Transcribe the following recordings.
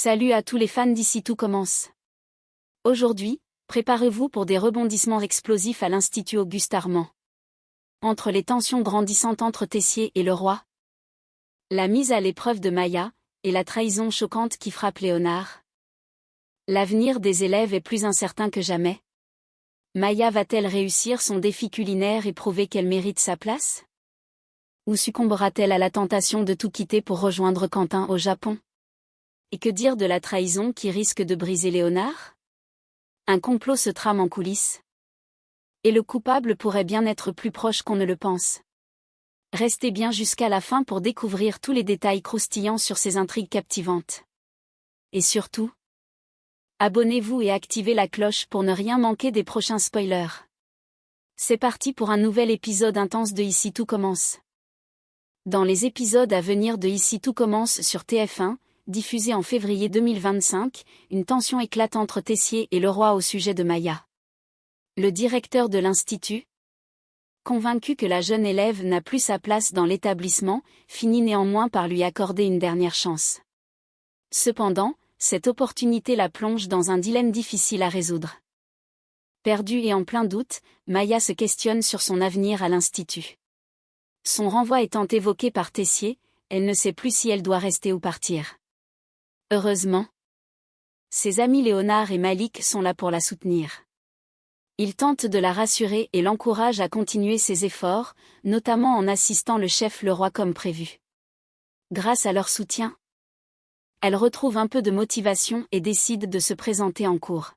Salut à tous les fans d'Ici Tout Commence. Aujourd'hui, préparez-vous pour des rebondissements explosifs à l'Institut Auguste Armand. Entre les tensions grandissantes entre Tessier et le roi, la mise à l'épreuve de Maya, et la trahison choquante qui frappe Léonard. L'avenir des élèves est plus incertain que jamais. Maya va-t-elle réussir son défi culinaire et prouver qu'elle mérite sa place? Ou succombera-t-elle à la tentation de tout quitter pour rejoindre Quentin au Japon? Et que dire de la trahison qui risque de briser Léonard? Un complot se trame en coulisses. Et le coupable pourrait bien être plus proche qu'on ne le pense. Restez bien jusqu'à la fin pour découvrir tous les détails croustillants sur ces intrigues captivantes. Et surtout, abonnez-vous et activez la cloche pour ne rien manquer des prochains spoilers. C'est parti pour un nouvel épisode intense de Ici Tout Commence. Dans les épisodes à venir de Ici Tout Commence sur TF1, diffusé en février 2025, une tension éclate entre Tessier et le roi au sujet de Maya. Le directeur de l'Institut, convaincu que la jeune élève n'a plus sa place dans l'établissement, finit néanmoins par lui accorder une dernière chance. Cependant, cette opportunité la plonge dans un dilemme difficile à résoudre. Perdue et en plein doute, Maya se questionne sur son avenir à l'Institut. Son renvoi étant évoqué par Tessier, elle ne sait plus si elle doit rester ou partir. Heureusement, ses amis Léonard et Malik sont là pour la soutenir. Ils tentent de la rassurer et l'encouragent à continuer ses efforts, notamment en assistant le chef le roi comme prévu. Grâce à leur soutien, elle retrouve un peu de motivation et décide de se présenter en cours.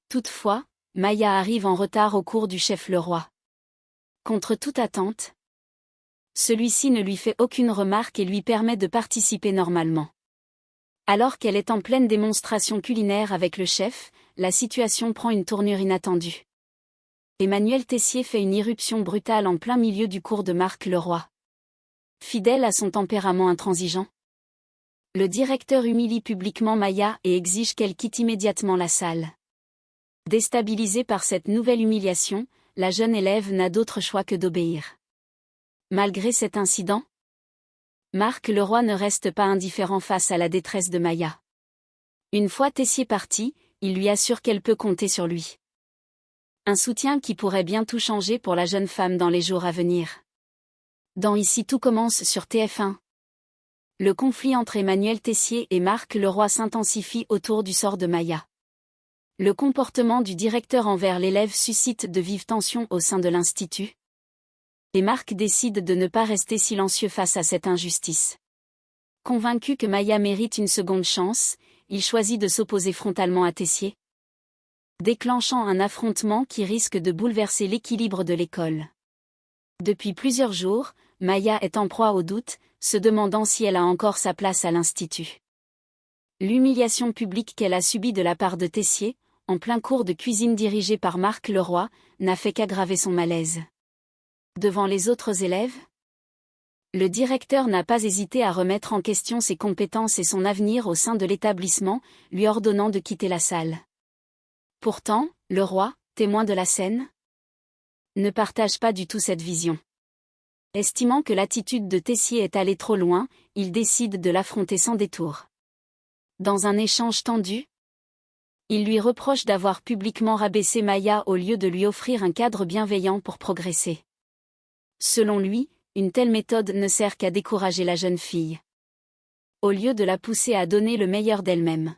Toutefois, Maya arrive en retard au cours du chef le roi. Contre toute attente, celui-ci ne lui fait aucune remarque et lui permet de participer normalement. Alors qu'elle est en pleine démonstration culinaire avec le chef, la situation prend une tournure inattendue. Emmanuel Tessier fait une irruption brutale en plein milieu du cours de Marc le roi. Fidèle à son tempérament intransigeant, le directeur humilie publiquement Maya et exige qu'elle quitte immédiatement la salle. Déstabilisée par cette nouvelle humiliation, la jeune élève n'a d'autre choix que d'obéir. Malgré cet incident, Marc le roi ne reste pas indifférent face à la détresse de Maya. Une fois Tessier parti, il lui assure qu'elle peut compter sur lui. Un soutien qui pourrait bien tout changer pour la jeune femme dans les jours à venir. Dans Ici Tout Commence sur TF1. Le conflit entre Emmanuel Tessier et Marc le roi s'intensifie autour du sort de Maya. Le comportement du directeur envers l'élève suscite de vives tensions au sein de l'Institut. Et Marc décide de ne pas rester silencieux face à cette injustice. Convaincu que Maya mérite une seconde chance, il choisit de s'opposer frontalement à Tessier, déclenchant un affrontement qui risque de bouleverser l'équilibre de l'école. Depuis plusieurs jours, Maya est en proie au doute, se demandant si elle a encore sa place à l'Institut. L'humiliation publique qu'elle a subie de la part de Tessier, en plein cours de cuisine dirigé par Marc le roi, n'a fait qu'aggraver son malaise. Devant les autres élèves, le directeur n'a pas hésité à remettre en question ses compétences et son avenir au sein de l'établissement, lui ordonnant de quitter la salle. Pourtant, le roi, témoin de la scène, ne partage pas du tout cette vision. Estimant que l'attitude de Tessier est allée trop loin, il décide de l'affronter sans détour. Dans un échange tendu, il lui reproche d'avoir publiquement rabaissé Maya au lieu de lui offrir un cadre bienveillant pour progresser. Selon lui, une telle méthode ne sert qu'à décourager la jeune fille, au lieu de la pousser à donner le meilleur d'elle-même.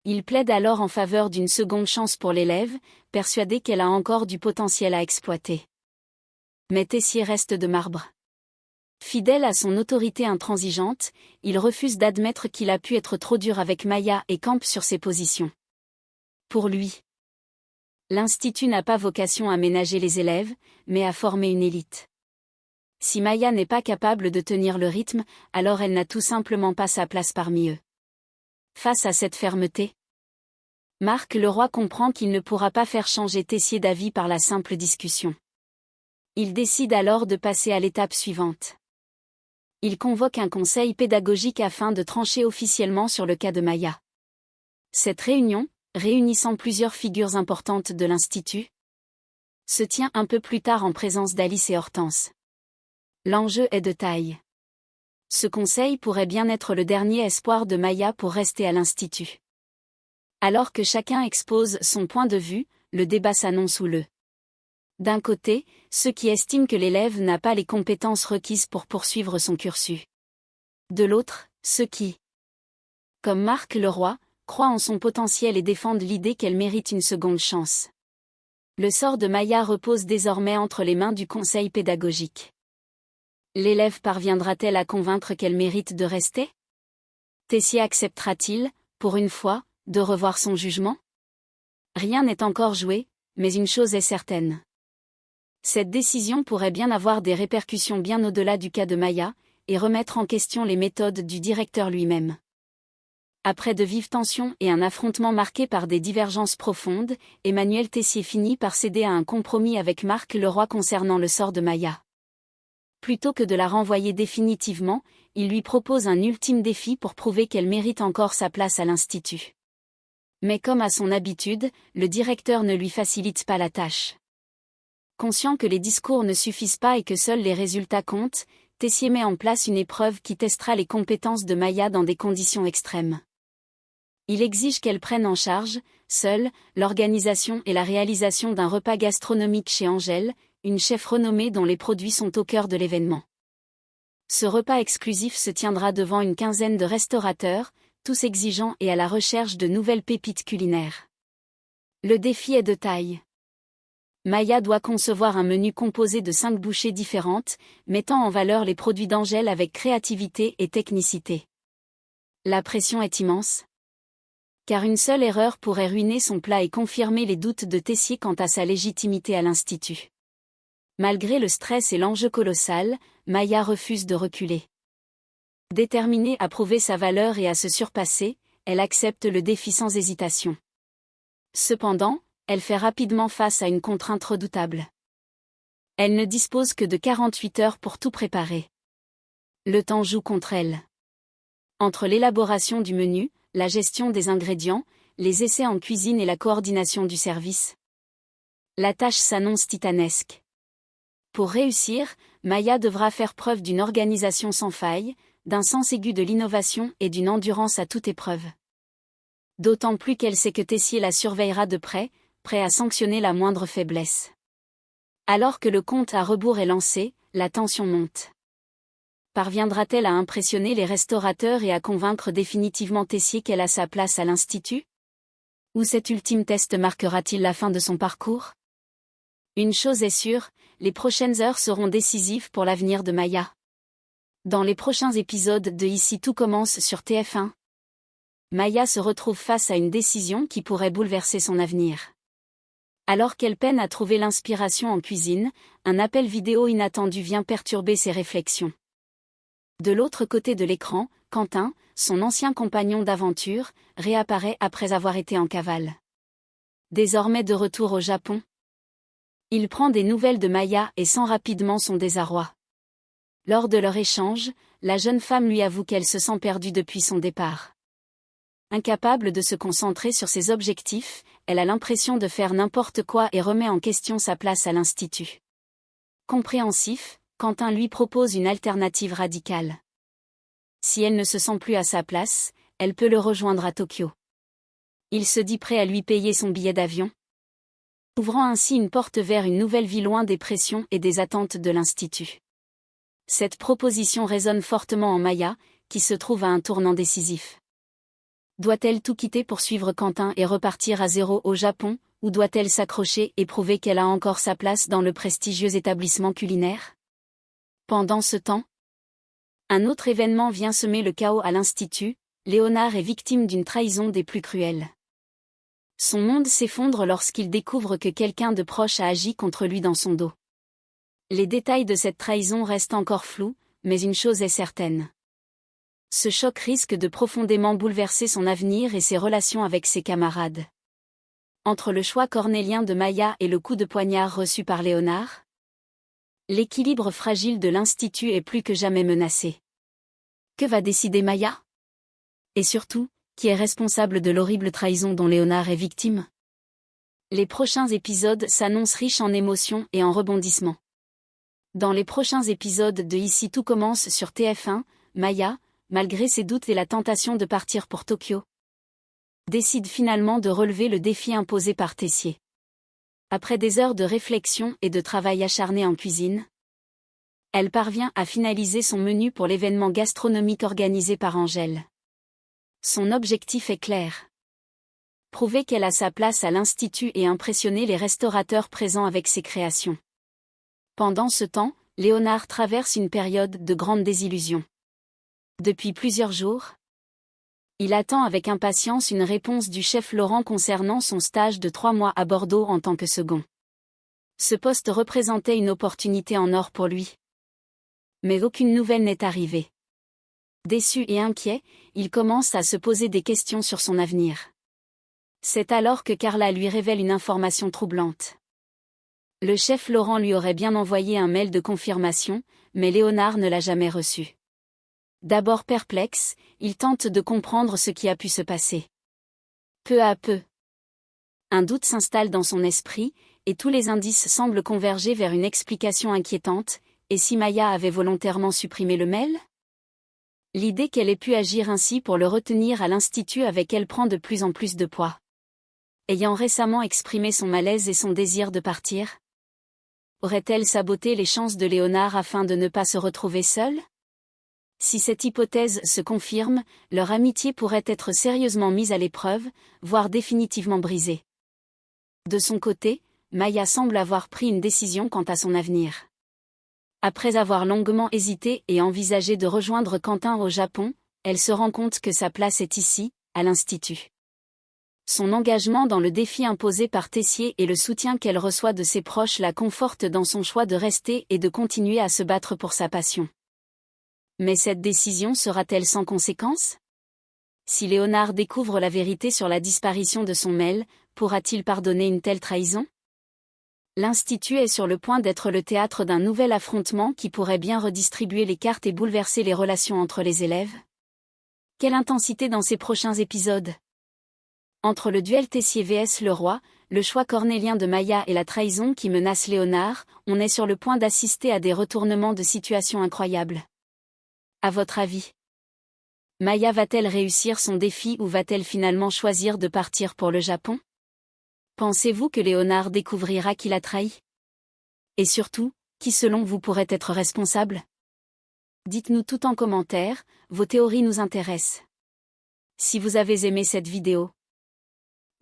Il plaide alors en faveur d'une seconde chance pour l'élève, persuadé qu'elle a encore du potentiel à exploiter. Mais Tessier reste de marbre. Fidèle à son autorité intransigeante, il refuse d'admettre qu'il a pu être trop dur avec Maya et campe sur ses positions. Pour lui, l'Institut n'a pas vocation à ménager les élèves, mais à former une élite. Si Maya n'est pas capable de tenir le rythme, alors elle n'a tout simplement pas sa place parmi eux. Face à cette fermeté, Marc le roi comprend qu'il ne pourra pas faire changer Tessier d'avis par la simple discussion. Il décide alors de passer à l'étape suivante. Il convoque un conseil pédagogique afin de trancher officiellement sur le cas de Maya. Cette réunion, réunissant plusieurs figures importantes de l'Institut, se tient un peu plus tard en présence d'Alice et Hortense. L'enjeu est de taille. Ce conseil pourrait bien être le dernier espoir de Maya pour rester à l'institut. Alors que chacun expose son point de vue, le débat s'annonce houleux. D'un côté, ceux qui estiment que l'élève n'a pas les compétences requises pour poursuivre son cursus. De l'autre, ceux qui, comme Marc Leroy, croient en son potentiel et défendent l'idée qu'elle mérite une seconde chance. Le sort de Maya repose désormais entre les mains du conseil pédagogique. L'élève parviendra-t-elle à convaincre qu'elle mérite de rester? Tessier acceptera-t-il, pour une fois, de revoir son jugement? Rien n'est encore joué, mais une chose est certaine. Cette décision pourrait bien avoir des répercussions bien au-delà du cas de Maya, et remettre en question les méthodes du directeur lui-même. Après de vives tensions et un affrontement marqué par des divergences profondes, Emmanuel Tessier finit par céder à un compromis avec Marc Leroy concernant le sort de Maya. Plutôt que de la renvoyer définitivement, il lui propose un ultime défi pour prouver qu'elle mérite encore sa place à l'institut. Mais comme à son habitude, le directeur ne lui facilite pas la tâche. Conscient que les discours ne suffisent pas et que seuls les résultats comptent, Tessier met en place une épreuve qui testera les compétences de Maya dans des conditions extrêmes. Il exige qu'elle prenne en charge, seule, l'organisation et la réalisation d'un repas gastronomique chez Angèle, une chef renommée dont les produits sont au cœur de l'événement. Ce repas exclusif se tiendra devant une quinzaine de restaurateurs, tous exigeants et à la recherche de nouvelles pépites culinaires. Le défi est de taille. Maya doit concevoir un menu composé de 5 bouchées différentes, mettant en valeur les produits d'Angèle avec créativité et technicité. La pression est immense. Car une seule erreur pourrait ruiner son plat et confirmer les doutes de Tessier quant à sa légitimité à l'institut. Malgré le stress et l'enjeu colossal, Maya refuse de reculer. Déterminée à prouver sa valeur et à se surpasser, elle accepte le défi sans hésitation. Cependant, elle fait rapidement face à une contrainte redoutable. Elle ne dispose que de 48 heures pour tout préparer. Le temps joue contre elle. Entre l'élaboration du menu, la gestion des ingrédients, les essais en cuisine et la coordination du service, la tâche s'annonce titanesque. Pour réussir, Maya devra faire preuve d'une organisation sans faille, d'un sens aigu de l'innovation et d'une endurance à toute épreuve. D'autant plus qu'elle sait que Tessier la surveillera de près, prêt à sanctionner la moindre faiblesse. Alors que le compte à rebours est lancé, la tension monte. Parviendra-t-elle à impressionner les restaurateurs et à convaincre définitivement Tessier qu'elle a sa place à l'institut? Ou cet ultime test marquera-t-il la fin de son parcours? Une chose est sûre, les prochaines heures seront décisives pour l'avenir de Maya. Dans les prochains épisodes de Ici tout commence sur TF1, Maya se retrouve face à une décision qui pourrait bouleverser son avenir. Alors qu'elle peine à trouver l'inspiration en cuisine, un appel vidéo inattendu vient perturber ses réflexions. De l'autre côté de l'écran, Quentin, son ancien compagnon d'aventure, réapparaît après avoir été en cavale. Désormais de retour au Japon, il prend des nouvelles de Maya et sent rapidement son désarroi. Lors de leur échange, la jeune femme lui avoue qu'elle se sent perdue depuis son départ. Incapable de se concentrer sur ses objectifs, elle a l'impression de faire n'importe quoi et remet en question sa place à l'institut. Compréhensif, Quentin lui propose une alternative radicale. Si elle ne se sent plus à sa place, elle peut le rejoindre à Tokyo. Il se dit prêt à lui payer son billet d'avion, ouvrant ainsi une porte vers une nouvelle vie loin des pressions et des attentes de l'institut. Cette proposition résonne fortement en Maya, qui se trouve à un tournant décisif. Doit-elle tout quitter pour suivre Quentin et repartir à zéro au Japon, ou doit-elle s'accrocher et prouver qu'elle a encore sa place dans le prestigieux établissement culinaire? Pendant ce temps, un autre événement vient semer le chaos à l'institut. Léonard est victime d'une trahison des plus cruelles. Son monde s'effondre lorsqu'il découvre que quelqu'un de proche a agi contre lui dans son dos. Les détails de cette trahison restent encore flous, mais une chose est certaine. Ce choc risque de profondément bouleverser son avenir et ses relations avec ses camarades. Entre le choix cornélien de Maya et le coup de poignard reçu par Léonard, l'équilibre fragile de l'institut est plus que jamais menacé. Que va décider Maya? Et surtout, qui est responsable de l'horrible trahison dont Léonard est victime? Les prochains épisodes s'annoncent riches en émotions et en rebondissements. Dans les prochains épisodes de Ici tout commence sur TF1, Maya, malgré ses doutes et la tentation de partir pour Tokyo, décide finalement de relever le défi imposé par Tessier. Après des heures de réflexion et de travail acharné en cuisine, elle parvient à finaliser son menu pour l'événement gastronomique organisé par Angèle. Son objectif est clair. Prouver qu'elle a sa place à l'Institut et impressionner les restaurateurs présents avec ses créations. Pendant ce temps, Léonard traverse une période de grande désillusion. Depuis plusieurs jours, il attend avec impatience une réponse du chef Laurent concernant son stage de 3 mois à Bordeaux en tant que second. Ce poste représentait une opportunité en or pour lui. Mais aucune nouvelle n'est arrivée. Déçu et inquiet, il commence à se poser des questions sur son avenir. C'est alors que Carla lui révèle une information troublante. Le chef Laurent lui aurait bien envoyé un mail de confirmation, mais Léonard ne l'a jamais reçu. D'abord perplexe, il tente de comprendre ce qui a pu se passer. Peu à peu, un doute s'installe dans son esprit, et tous les indices semblent converger vers une explication inquiétante. Et si Maya avait volontairement supprimé le mail ? L'idée qu'elle ait pu agir ainsi pour le retenir à l'Institut avec elle prend de plus en plus de poids. Ayant récemment exprimé son malaise et son désir de partir, aurait-elle saboté les chances de Léonard afin de ne pas se retrouver seule ? Si cette hypothèse se confirme, leur amitié pourrait être sérieusement mise à l'épreuve, voire définitivement brisée. De son côté, Maya semble avoir pris une décision quant à son avenir. Après avoir longuement hésité et envisagé de rejoindre Quentin au Japon, elle se rend compte que sa place est ici, à l'Institut. Son engagement dans le défi imposé par Tessier et le soutien qu'elle reçoit de ses proches la confortent dans son choix de rester et de continuer à se battre pour sa passion. Mais cette décision sera-t-elle sans conséquence ? Si Léonard découvre la vérité sur la disparition de son mail, pourra-t-il pardonner une telle trahison ? L'Institut est sur le point d'être le théâtre d'un nouvel affrontement qui pourrait bien redistribuer les cartes et bouleverser les relations entre les élèves. Quelle intensité dans ces prochains épisodes ? Entre le duel Tessier vs Leroy, le choix cornélien de Maya et la trahison qui menace Léonard, on est sur le point d'assister à des retournements de situation incroyables. À votre avis, Maya va-t-elle réussir son défi ou va-t-elle finalement choisir de partir pour le Japon ? Pensez-vous que Léonard découvrira qui l'a trahi ? Et surtout, qui selon vous pourrait être responsable ? Dites-nous tout en commentaire, vos théories nous intéressent. Si vous avez aimé cette vidéo,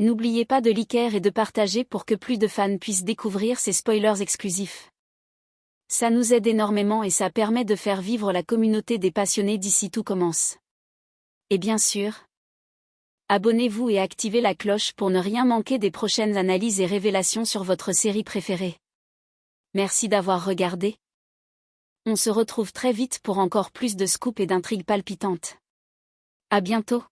n'oubliez pas de liker et de partager pour que plus de fans puissent découvrir ces spoilers exclusifs. Ça nous aide énormément et ça permet de faire vivre la communauté des passionnés d'ici tout commence. Et bien sûr, abonnez-vous et activez la cloche pour ne rien manquer des prochaines analyses et révélations sur votre série préférée. Merci d'avoir regardé. On se retrouve très vite pour encore plus de scoops et d'intrigues palpitantes. À bientôt.